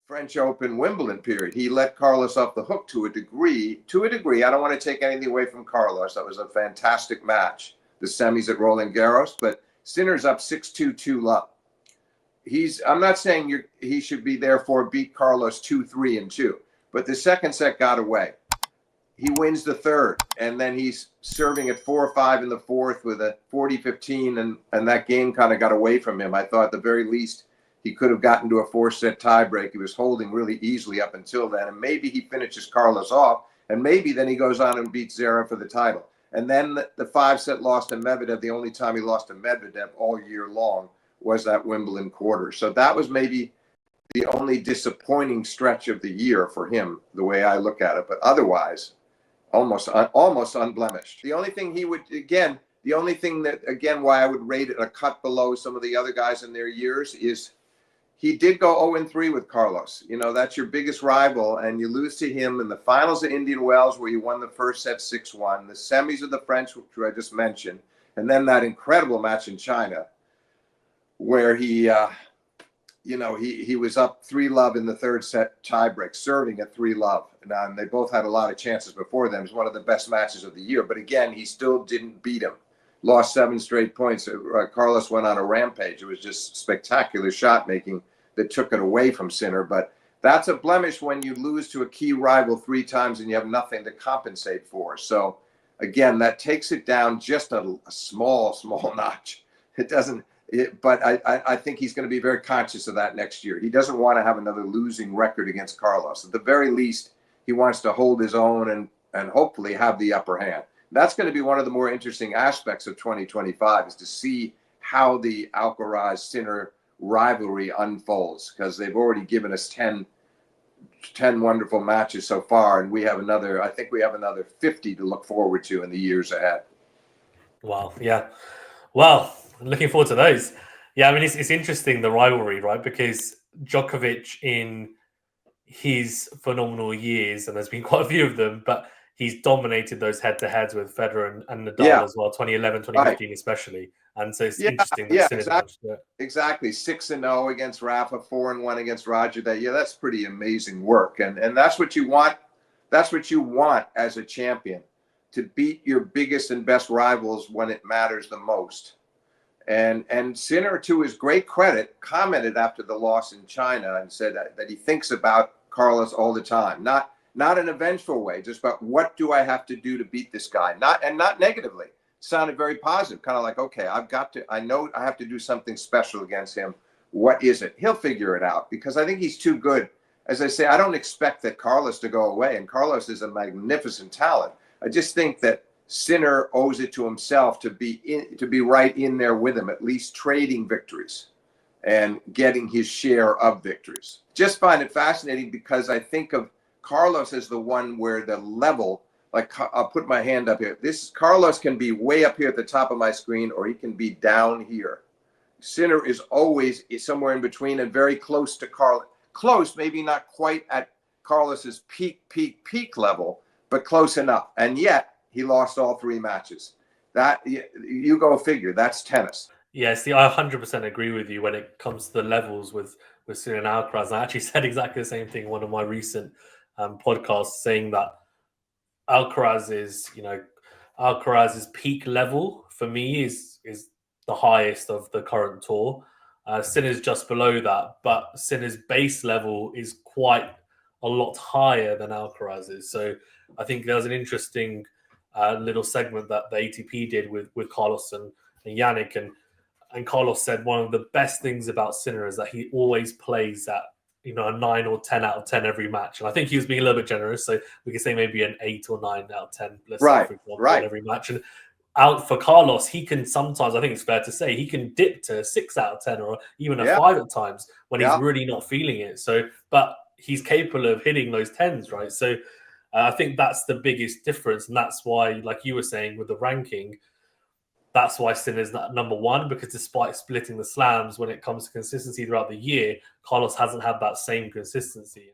French Open Wimbledon period. He let Carlos off the hook to a degree. I don't want to take anything away from Carlos. That was a fantastic match, the semis at Roland Garros. But Sinner's up 6-2, 2-love. I'm not saying he should be therefore beat Carlos 2-3 and 2, but the second set got away. He wins the third, and then he's serving at 4-5 in the fourth with a 40-15, and that game kind of got away from him. I thought at the very least he could have gotten to a 4-set tiebreak. He was holding really easily up until then, and maybe he finishes Carlos off, and maybe then he goes on and beats Zverev for the title. And then the 5-set loss to Medvedev, the only time he lost to Medvedev all year long, was that Wimbledon quarter. So that was maybe the only disappointing stretch of the year for him, the way I look at it. But otherwise, almost unblemished. The only thing why I would rate it a cut below some of the other guys in their years is he did go 0-3 with Carlos. You know, that's your biggest rival, and you lose to him in the finals of Indian Wells where you won the first set 6-1, the semis of the French, which I just mentioned, and then that incredible match in China where he was up 3-love in the third set tiebreak, serving at 3-love. And they both had a lot of chances before them. It was one of the best matches of the year. But again, he still didn't beat him. Lost 7 straight points. Carlos went on a rampage. It was just spectacular shot making that took it away from Sinner. But that's a blemish when you lose to a key rival 3 times and you have nothing to compensate for. So again, that takes it down just a small notch. It doesn't. But I think he's going to be very conscious of that next year. He doesn't want to have another losing record against Carlos. At the very least, he wants to hold his own and hopefully have the upper hand. That's going to be one of the more interesting aspects of 2025 is to see how the Alcaraz-Sinner rivalry unfolds, because they've already given us 10 wonderful matches so far, and I think we have another 50 to look forward to in the years ahead. Wow, yeah. Well, looking forward to those. Yeah, I mean, it's interesting, the rivalry, right? Because Djokovic in his phenomenal years, and there's been quite a few of them, but he's dominated those head-to-heads with Federer and Nadal as well, 2011, 2015 especially. And so it's interesting that exactly. 6-0 against Rafa, 4-1 against Roger. That's pretty amazing work. And that's what you want. That's what you want as a champion, to beat your biggest and best rivals when it matters the most. And Sinner, to his great credit, commented after the loss in China and said that he thinks about Carlos all the time. Not in a vengeful way, just about what do I have to do to beat this guy? Not negatively. Sounded very positive, kind of like, okay, I know I have to do something special against him. What is it? He'll figure it out, because I think he's too good. As I say, I don't expect that Carlos to go away, and Carlos is a magnificent talent. I just think that Sinner owes it to himself to be right in there with him, at least trading victories and getting his share of victories. Just find it fascinating, because I think of Carlos as the one where the level, like I'll put my hand up here. Carlos can be way up here at the top of my screen, or he can be down here. Sinner is always somewhere in between and very close to Carlos. Close, maybe not quite at Carlos's peak level, but close enough. And yet he lost all 3 matches. That, you go figure, that's tennis. Yeah, see, I 100% agree with you when it comes to the levels with Sinner and Alcaraz. I actually said exactly the same thing in one of my recent podcasts, saying that Alcaraz's peak level for me is the highest of the current tour. Sinner's just below that, but Sinner's base level is quite a lot higher than Alcaraz's. So I think there was an interesting little segment that the ATP did with Carlos and Yannick, and Carlos said one of the best things about Sinner is that he always plays at a 9 or 10 out of 10 every match. And I think he was being a little bit generous, so we could say maybe an 8 or 9 out of 10, let's say, for example, in every match. And out for Carlos, he can sometimes, I think it's fair to say, he can dip to 6 out of 10 or even a 5 at times when he's really not feeling it. So, but he's capable of hitting those 10s, right? So I think that's the biggest difference. And that's why, like you were saying with the ranking, that's why Sinner's number 1, because despite splitting the slams, when it comes to consistency throughout the year, Carlos hasn't had that same consistency.